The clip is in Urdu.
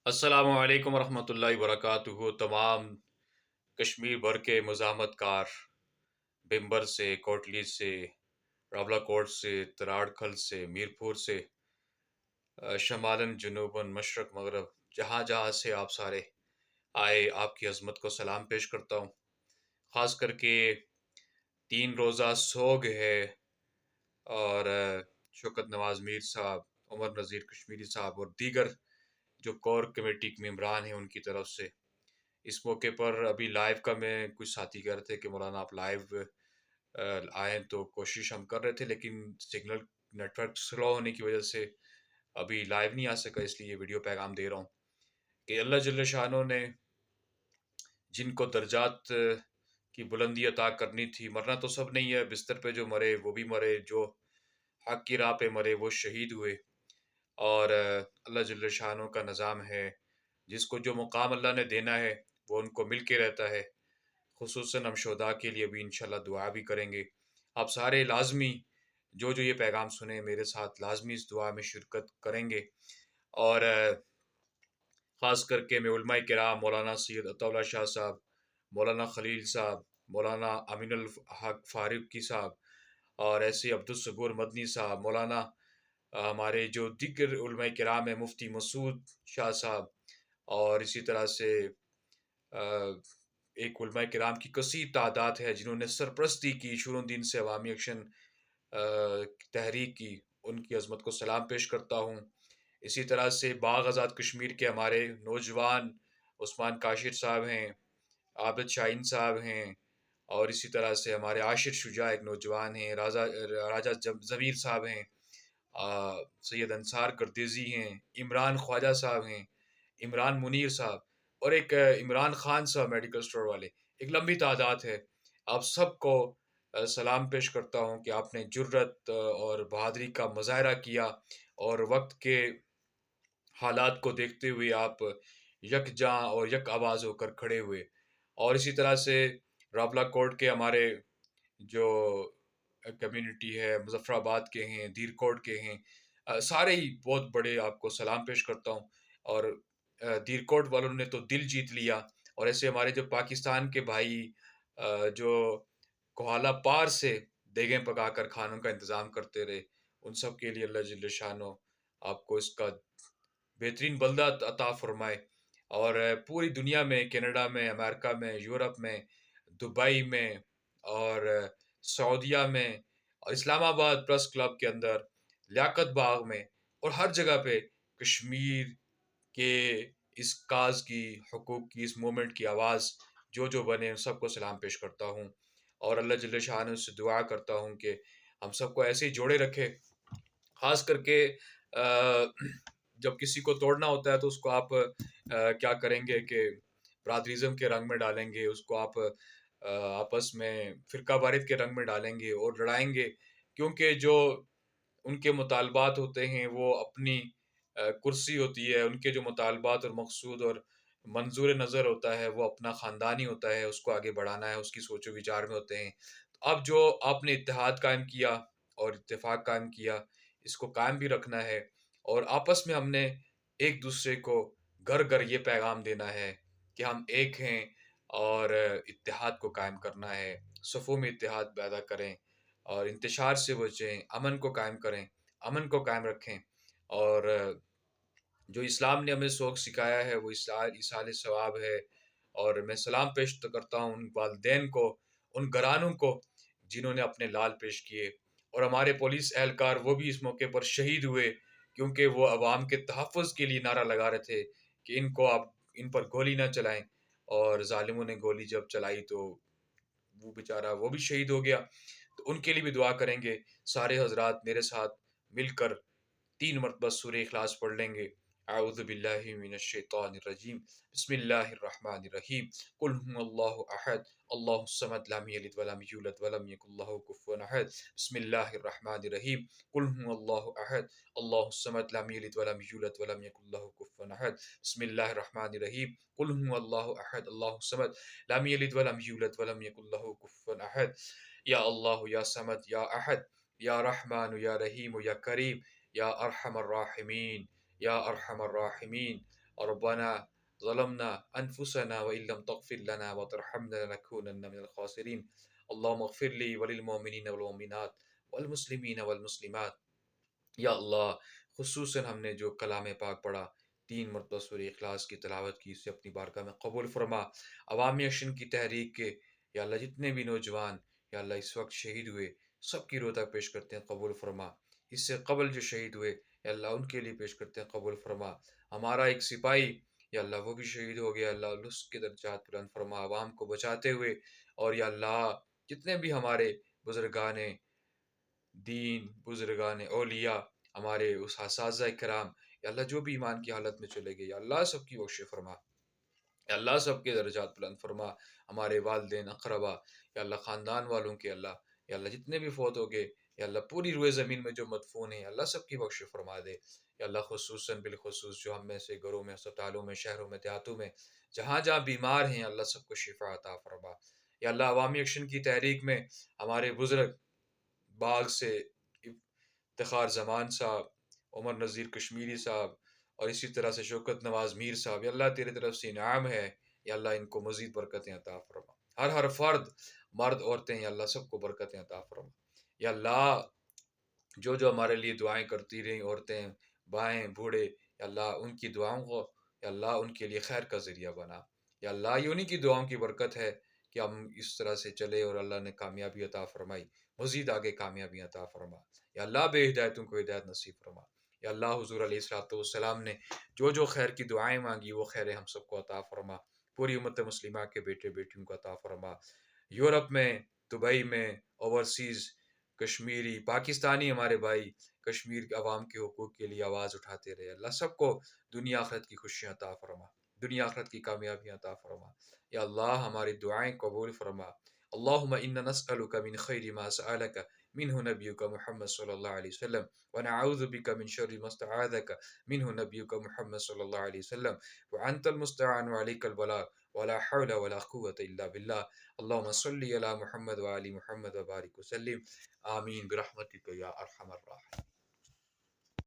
السلام علیکم ورحمۃ اللہ وبرکاتہ۔ تمام کشمیر بھر کے مزاحمت کار بمبر سے، کوٹلی سے، راولا کوٹ سے، تراڑ کھل سے، میرپور سے، شمالاً جنوباً مشرق مغرب، جہاں جہاں سے آپ سارے آئے، آپ کی عظمت کو سلام پیش کرتا ہوں۔ خاص کر کے 3 روزہ سوگ ہے، اور شوکت نواز میر صاحب، عمر نذیر کشمیری صاحب اور دیگر جو کور کمیٹی کے ممبران ہیں ان کی طرف سے اس موقع پر ابھی لائیو کا میں کچھ ساتھی کہہ رہے تھے کہ مولانا آپ لائیو آئیں، تو کوشش ہم کر رہے تھے لیکن سگنل نیٹ ورک سلو ہونے کی وجہ سے ابھی لائیو نہیں آ سکا، اس لیے یہ ویڈیو پیغام دے رہا ہوں کہ اللہ جل شانہ نے جن کو درجات کی بلندی عطا کرنی تھی، مرنا تو سب نہیں ہے، بستر پہ جو مرے وہ بھی مرے، جو حق کی راہ پہ مرے وہ شہید ہوئے، اور اللہ جل شانہ کا نظام ہے جس کو جو مقام اللہ نے دینا ہے وہ ان کو مل کے رہتا ہے۔ خصوصاً ہم شہداء کے لیے بھی انشاءاللہ دعا بھی کریں گے۔ آپ سارے لازمی جو یہ پیغام سنیں میرے ساتھ لازمی اس دعا میں شرکت کریں گے، اور خاص کر کے میں علماء کرام مولانا سید عطا اللہ شاہ صاحب، مولانا خلیل صاحب، مولانا امین الحق فاروقی صاحب، اور ایسے عبدالصبور مدنی صاحب، مولانا ہمارے جو دیگر علماء کرام ہیں، مفتی مسعود شاہ صاحب، اور اسی طرح سے ایک علماء کرام کی کثیر تعداد ہے جنہوں نے سرپرستی کی شروع دن سے عوامی ایکشن تحریک کی، ان کی عظمت کو سلام پیش کرتا ہوں۔ اسی طرح سے باغ آزاد کشمیر کے ہمارے نوجوان عثمان کاشر صاحب ہیں، عابد شاہین صاحب ہیں، اور اسی طرح سے ہمارے عاشر شجاع ایک نوجوان ہیں، راجہ ضمیر صاحب ہیں، سید انصار گردیزی ہیں، عمران خواجہ صاحب ہیں، عمران منیر صاحب، اور ایک عمران خان صاحب میڈیکل سٹور والے، ایک لمبی تعداد ہے۔ آپ سب کو سلام پیش کرتا ہوں کہ آپ نے جرت اور بہادری کا مظاہرہ کیا، اور وقت کے حالات کو دیکھتے ہوئے آپ یکجاں اور یک آواز ہو کر کھڑے ہوئے۔ اور اسی طرح سے راولا کوٹ کے ہمارے جو کمیونٹی ہے، مظفر آباد کے ہیں، دیر کوٹ کے ہیں، سارے ہی بہت بڑے آپ کو سلام پیش کرتا ہوں۔ اور دیر کوٹ والوں نے تو دل جیت لیا، اور ایسے ہمارے جو پاکستان کے بھائی جو کوہالا پار سے دیگیں پکا کر کھانوں کا انتظام کرتے رہے، ان سب کے لیے اللہ جل شانہ آپ کو اس کا بہترین بلدہ عطا فرمائے، اور پوری دنیا میں، کینیڈا میں، امریکہ میں، یورپ میں، دبئی میں، اور سعودیہ میں، اور اسلام آباد پریس کلب کے اندر، لیاقت باغ میں، اور ہر جگہ پہ کشمیر کے اس کاز کی، حقوق کی، اس مومنٹ کی آواز جو بنے ان سب کو سلام پیش کرتا ہوں، اور اللہ جل شانہ سے دعا کرتا ہوں کہ ہم سب کو ایسے ہی جوڑے رکھے۔ خاص کر کے جب کسی کو توڑنا ہوتا ہے تو اس کو آپ کیا کریں گے کہ برادریزم کے رنگ میں ڈالیں گے، اس کو آپ آپس میں فرقہ واریت کے رنگ میں ڈالیں گے اور لڑائیں گے، کیونکہ جو ان کے مطالبات ہوتے ہیں وہ اپنی کرسی ہوتی ہے، ان کے جو مطالبات اور مقصود اور منظور نظر ہوتا ہے وہ اپنا خاندانی ہوتا ہے، اس کو آگے بڑھانا ہے، اس کی سوچ و وچار میں ہوتے ہیں۔ تو اب جو آپ نے اتحاد قائم کیا اور اتفاق قائم کیا، اس کو قائم بھی رکھنا ہے، اور آپس میں ہم نے ایک دوسرے کو گھر گھر یہ پیغام دینا ہے کہ ہم ایک ہیں، اور اتحاد کو قائم کرنا ہے، صفوں میں اتحاد پیدا کریں، اور انتشار سے بچیں، امن کو قائم کریں، امن کو قائم رکھیں، اور جو اسلام نے ہمیں سوگ سکھایا ہے وہ ایصال ثواب ہے۔ اور میں سلام پیش کرتا ہوں ان والدین کو، ان گھرانوں کو جنہوں نے اپنے لال پیش کیے، اور ہمارے پولیس اہلکار وہ بھی اس موقع پر شہید ہوئے، کیونکہ وہ عوام کے تحفظ کے لیے نعرہ لگا رہے تھے کہ ان کو آپ ان پر گولی نہ چلائیں، اور ظالموں نے گولی جب چلائی تو وہ بیچارہ وہ بھی شہید ہو گیا۔ تو ان کے لیے بھی دعا کریں گے۔ سارے حضرات میرے ساتھ مل کر 3 مرتبہ سورہ اخلاص پڑھ لیں گے۔ اعوذ باللہ من الشیطان الرجیم، بسم اللہ الرحمن الرحیم، قل هو اللہ احد اللہ الصمد لم یلد ولم یولد ولم یکن له کفوا احد، بسم اللہ الرحمن الرحیم، قل هو اللہ احد اللہ الصمد لم یلد ولم یولد ولم یکن له کفوا احد، بسم اللہ الرحمن الرحیم، قل هو اللہ احد اللہ الصمد لم یلد ولم یولد ولم یکن له کفوا احد۔ یا اللہ یا صمد یا احد، یا رحمان یا رحیم یا کریم، یا ارحم الراحمین، یا ارحم الراحمین۔ ربنا ظلمنا أنفسنا وإن لم تغفر لنا وترحمنا لنكونن من الخاسرين اللهم اغفر لي وللمؤمنين والمؤمنات والمسلمين والمسلمات. یا اللہ، خصوصاً ہم نے جو کلام پاک پڑھا، 3 مرتبہ سورہ اخلاص کی تلاوت کی، اسے اپنی بارگاہ میں قبول فرما. عوامی ایکشن کی تحریک کے یا اللہ جتنے بھی نوجوان یا اللہ اس وقت شہید ہوئے، سب کی روح تک پیش کرتے ہیں قبول فرما. اس سے قبل جو شہید ہوئے یا اللہ ان کے لیے پیش کرتے ہیں قبول فرما. ہمارا ایک سپاہی یا اللہ وہ بھی شہید ہو گیا، اللہ اس کے درجات بلند فرما عوام کو بچاتے ہوئے. اور یا اللہ جتنے بھی ہمارے بزرگان دین، بزرگان اولیاء، ہمارے اس اساتذہ کرام یا اللہ جو بھی ایمان کی حالت میں چلے گئے، یا اللہ سب کی بخش فرما، یا اللہ سب کے درجات بلند فرما. ہمارے والدین اقربا یا اللہ خاندان والوں کے اللہ یا اللہ جتنے بھی فوت ہو گئے یا اللہ پوری روئے زمین میں جو مدفون ہیں، یا اللہ سب کی بخش فرما دے. یا اللہ خصوصاً بالخصوص جو ہم میں سے گھروں میں، اسپتالوں میں، شہروں میں، دیہاتوں میں جہاں جہاں بیمار ہیں، اللہ سب کو شفا عطا فرما. یا اللہ عوامی ایکشن کی تحریک میں ہمارے بزرگ باغ سے افتخار زمان صاحب، عمر نذیر کشمیری صاحب، اور اسی طرح سے شوکت نواز میر صاحب، یا اللہ تیرے طرف سے انعام ہے، یا اللہ ان کو مزید برکتیں عطا فرما. ہر فرد، مرد عورتیں، یا اللہ سب کو برکتیں عطا فرما. یا اللہ جو جو ہمارے لیے دعائیں کرتی رہیں، عورتیں، بائیں، بوڑھے، یا اللہ ان کی دعاؤں کو یا اللہ ان کے لیے خیر کا ذریعہ بنا. یا اللہ یہ انہیں کی دعاؤں کی برکت ہے کہ ہم اس طرح سے چلے اور اللہ نے کامیابی عطا فرمائی، مزید آگے کامیابی عطا فرما. یا اللہ بے ہدایتوں کو ہدایت نصیب فرما. یا اللہ حضور علیہ الصلوۃ والسلام نے جو جو خیر کی دعائیں مانگی وہ خیر ہم سب کو عطا فرما. پوری امت مسلمہ کے بیٹے بیٹیوں کو عطا فرما. یورپ میں، دبئی میں، اوورسیز کشمیری پاکستانی ہمارے بھائی کشمیر کے عوام کے حقوق کے لیے آواز اٹھاتے رہے، اللہ سب کو دنیا آخرت کی خوشیاں عطا فرما، دنیا آخرت کی کامیابیاں عطا فرما. یا اللہ ہماری دعائیں قبول فرما. اللہم انا نسألک من خیر ما سألک منہ نبیک محمد صلی اللہ علیہ وسلم ونعوذ بک من شر ما استعاذک منہ نبیک محمد صلی اللہ علیہ وسلم وانت المستعان وعلیک البلاغ ولا حول ولا قوة الا باللہ. اللہم صلی علی محمد وعلی محمد وبارک وسلم. آمین برحمتک یا ارحم الراحمین.